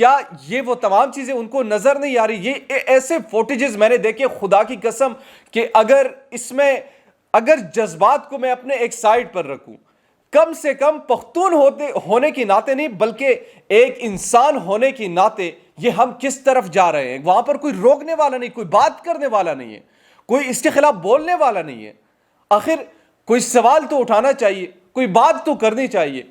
کیا یہ وہ تمام چیزیں ان کو نظر نہیں آ رہی؟ یہ ایسے فوٹیجز میں نے دیکھے خدا کی قسم کہ اگر جذبات کو میں اپنے ایک سائڈ پر رکھوں، کم سے کم پختون ہونے کی ناطے نہیں بلکہ ایک انسان ہونے کی ناطے یہ ہم کس طرف جا رہے ہیں؟ وہاں پر کوئی روکنے والا نہیں، کوئی بات کرنے والا نہیں ہے، کوئی اس کے خلاف بولنے والا نہیں ہے۔ آخر کوئی سوال تو اٹھانا چاہیے، کوئی بات تو کرنی چاہیے۔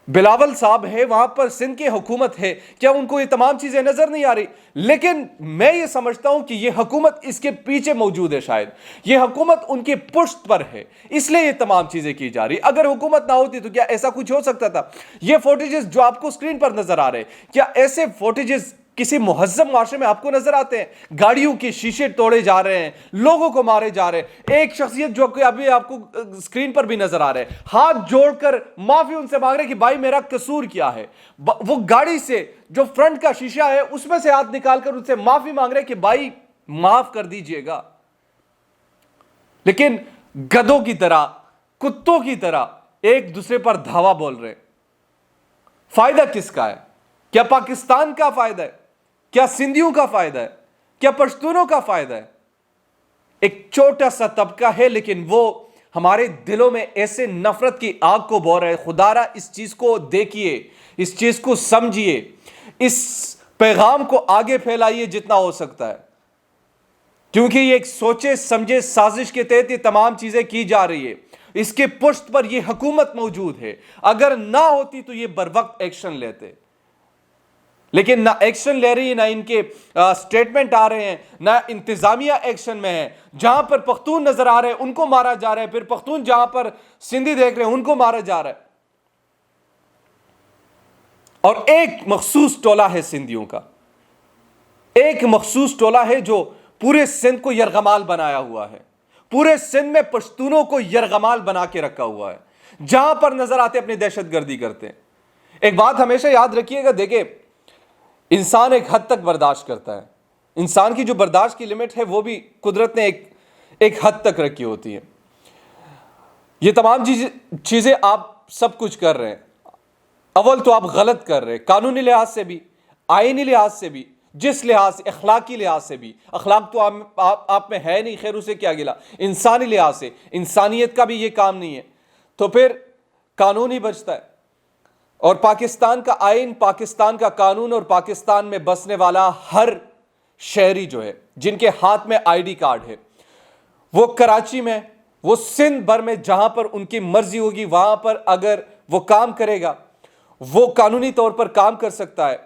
بلاول صاحب ہے وہاں پر، سندھ کی حکومت ہے، کیا ان کو یہ تمام چیزیں نظر نہیں آ رہی؟ لیکن میں یہ سمجھتا ہوں کہ یہ حکومت اس کے پیچھے موجود ہے، شاید یہ حکومت ان کی پشت پر ہے، اس لیے یہ تمام چیزیں کی جا رہی۔ اگر حکومت نہ ہوتی تو کیا ایسا کچھ ہو سکتا تھا؟ یہ فوٹیجز جو آپ کو اسکرین پر نظر آ رہے ہیں، کیا ایسے فوٹیجز کسی مہذب معاشرے میں آپ کو نظر آتے ہیں؟ گاڑیوں کے شیشے توڑے جا رہے ہیں، لوگوں کو مارے جا رہے ہیں۔ ایک شخصیت جو کہ ابھی آپ کو اسکرین پر بھی نظر آ رہے ہیں، ہاتھ جوڑ کر معافی ان سے مانگ رہے کہ بھائی میرا قصور کیا ہے۔ وہ گاڑی سے جو فرنٹ کا شیشہ ہے اس میں سے ہاتھ نکال کر ان سے معافی مانگ رہے کہ بھائی معاف کر دیجئے گا۔ لیکن گدھوں کی طرح، کتوں کی طرح ایک دوسرے پر دھاوا بول رہے ہیں۔ فائدہ کس کا ہے؟ کیا پاکستان کا فائدہ ہے؟ کیا سندھیوں کا فائدہ ہے؟ کیا پشتونوں کا فائدہ ہے؟ ایک چھوٹا سا طبقہ ہے لیکن وہ ہمارے دلوں میں ایسے نفرت کی آگ کو بو رہا ہے۔ خدا را اس چیز کو دیکھیے، اس چیز کو سمجھیے، اس پیغام کو آگے پھیلائیے جتنا ہو سکتا ہے، کیونکہ یہ ایک سوچے سمجھے سازش کے تحت یہ تمام چیزیں کی جا رہی ہے۔ اس کے پشت پر یہ حکومت موجود ہے، اگر نہ ہوتی تو یہ بر وقت ایکشن لیتے، لیکن نہ ایکشن لے رہی ہے، نہ ان کے سٹیٹمنٹ آ رہے ہیں، نہ انتظامیہ ایکشن میں ہے۔ جہاں پر پختون نظر آ رہے ہیں ان کو مارا جا رہا ہے، پھر پختون جہاں پر سندھی دیکھ رہے ہیں ان کو مارا جا رہا ہے۔ اور ایک مخصوص ٹولہ ہے سندھیوں کا، ایک مخصوص ٹولہ ہے جو پورے سندھ کو یرغمال بنایا ہوا ہے، پورے سندھ میں پشتونوں کو یرغمال بنا کے رکھا ہوا ہے، جہاں پر نظر آتے اپنی دہشت گردی کرتے ہیں۔ ایک بات ہمیشہ یاد رکھیے گا، دیکھیں انسان ایک حد تک برداشت کرتا ہے، انسان کی جو برداشت کی لمٹ ہے وہ بھی قدرت نے ایک حد تک رکھی ہوتی ہے۔ یہ تمام چیزیں آپ سب کچھ کر رہے ہیں، اول تو آپ غلط کر رہے ہیں، قانونی لحاظ سے بھی، آئینی لحاظ سے بھی، جس لحاظ سے، اخلاقی لحاظ سے بھی۔ اخلاق تو آپ میں ہے نہیں، خیر اسے کیا گلا۔ انسانی لحاظ سے، انسانیت کا بھی یہ کام نہیں ہے، تو پھر قانون ہی بچتا ہے۔ اور پاکستان کا آئین، پاکستان کا قانون اور پاکستان میں بسنے والا ہر شہری جو ہے، جن کے ہاتھ میں آئی ڈی کارڈ ہے، وہ کراچی میں، وہ سندھ بھر میں جہاں پر ان کی مرضی ہوگی وہاں پر اگر وہ کام کرے گا، وہ قانونی طور پر کام کر سکتا ہے،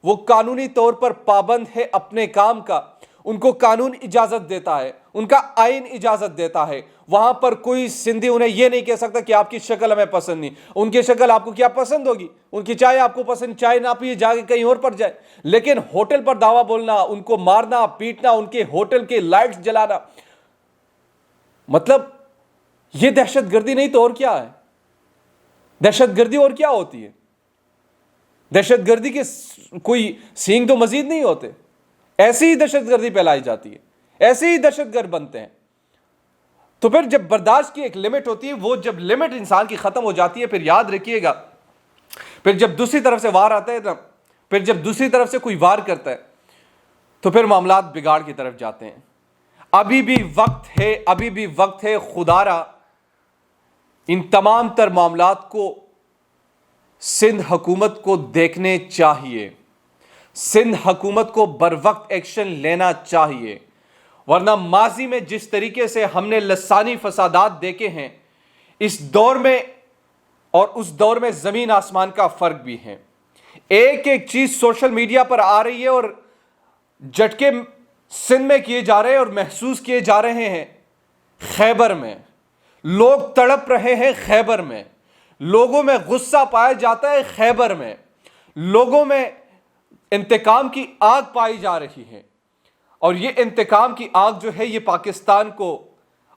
وہ قانونی طور پر پابند ہے اپنے کام کا، ان کو قانون اجازت دیتا ہے، ان کا آئین اجازت دیتا ہے۔ وہاں پر کوئی سندھی انہیں یہ نہیں کہہ سکتا کہ آپ کی شکل ہمیں پسند نہیں، ان کی شکل آپ کو کیا پسند ہوگی، ان کی چائے آپ کو پسند، چائے نہ پیے جا کے کہیں اور پر جائے، لیکن ہوٹل پر دعویٰ بولنا، ان کو مارنا پیٹنا، ان کے ہوٹل کے لائٹس جلانا، مطلب یہ دہشت گردی نہیں تو اور کیا ہے؟ دہشت گردی اور کیا ہوتی ہے؟ دہشت گردی کے کوئی سینگ تو مزید نہیں ہوتے، ایسی ہی دہشت گردی پھیلائی جاتی ہے، ایسے ہی دہشت گرد بنتے ہیں۔ تو پھر جب برداشت کی ایک لمٹ ہوتی ہے، وہ جب لمٹ انسان کی ختم ہو جاتی ہے، پھر یاد رکھیے گا، پھر جب دوسری طرف سے وار آتا ہے نا، پھر جب دوسری طرف سے کوئی وار کرتا ہے تو پھر معاملات بگاڑ کی طرف جاتے ہیں۔ ابھی بھی وقت ہے، ابھی بھی وقت ہے، خدا را ان تمام تر معاملات کو سندھ حکومت کو دیکھنے چاہیے، سندھ حکومت کو بر وقت ایکشن لینا چاہیے، ورنہ ماضی میں جس طریقے سے ہم نے لسانی فسادات دیکھے ہیں، اس دور میں اور اس دور میں زمین آسمان کا فرق بھی ہے۔ ایک ایک چیز سوشل میڈیا پر آ رہی ہے اور جھٹکے سندھ میں کیے جا رہے ہیں اور محسوس کیے جا رہے ہیں۔ خیبر میں لوگ تڑپ رہے ہیں، خیبر میں لوگوں میں غصہ پایا جاتا ہے، خیبر میں لوگوں میں انتقام کی آگ پائی جا رہی ہے، اور یہ انتقام کی آگ جو ہے یہ پاکستان کو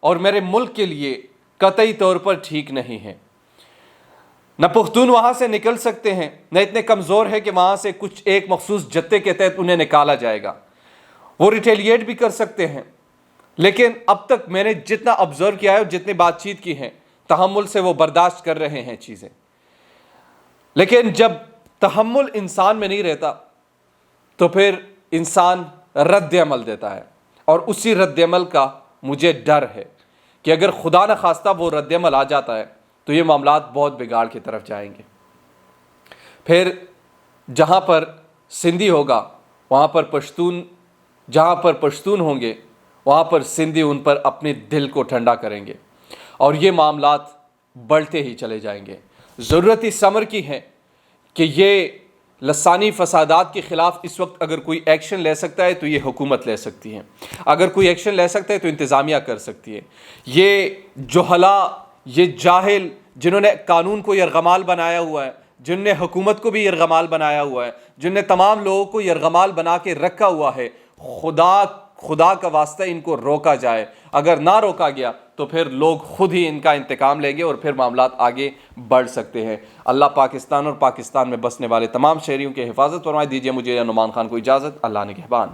اور میرے ملک کے لیے قطعی طور پر ٹھیک نہیں ہے۔ نہ پختون وہاں سے نکل سکتے ہیں، نہ اتنے کمزور ہے کہ وہاں سے کچھ ایک مخصوص جتے کے تحت انہیں نکالا جائے گا، وہ ریٹیلیٹ بھی کر سکتے ہیں، لیکن اب تک میں نے جتنا آبزرو کیا ہے اور جتنی بات چیت کی ہے، تحمل سے وہ برداشت کر رہے ہیں چیزیں۔ لیکن جب تحمل انسان میں نہیں رہتا تو پھر انسان رد عمل دیتا ہے، اور اسی رد عمل کا مجھے ڈر ہے کہ اگر خدا نہ خواستہ وہ رد عمل آ جاتا ہے تو یہ معاملات بہت بگاڑ کی طرف جائیں گے۔ پھر جہاں پر سندھی ہوگا وہاں پر پشتون، جہاں پر پشتون ہوں گے وہاں پر سندھی ان پر اپنے دل کو ٹھنڈا کریں گے، اور یہ معاملات بڑھتے ہی چلے جائیں گے۔ ضرورت اس امر کی ہے کہ یہ لسانی فسادات کے خلاف اس وقت اگر کوئی ایکشن لے سکتا ہے تو یہ حکومت لے سکتی ہے، اگر کوئی ایکشن لے سکتا ہے تو انتظامیہ کر سکتی ہے۔ یہ جہلا، یہ جاہل جنہوں نے قانون کو یرغمال بنایا ہوا ہے، جن نے حکومت کو بھی یرغمال بنایا ہوا ہے، جن نے تمام لوگوں کو یرغمال بنا کے رکھا ہوا ہے، خدا کا واسطہ ان کو روکا جائے۔ اگر نہ روکا گیا تو پھر لوگ خود ہی ان کا انتقام لیں گے اور پھر معاملات آگے بڑھ سکتے ہیں۔ اللہ پاکستان اور پاکستان میں بسنے والے تمام شہریوں کی حفاظت فرمائے۔ دیجیے مجھے نعمان خان کو اجازت۔ اللہ نگہبان۔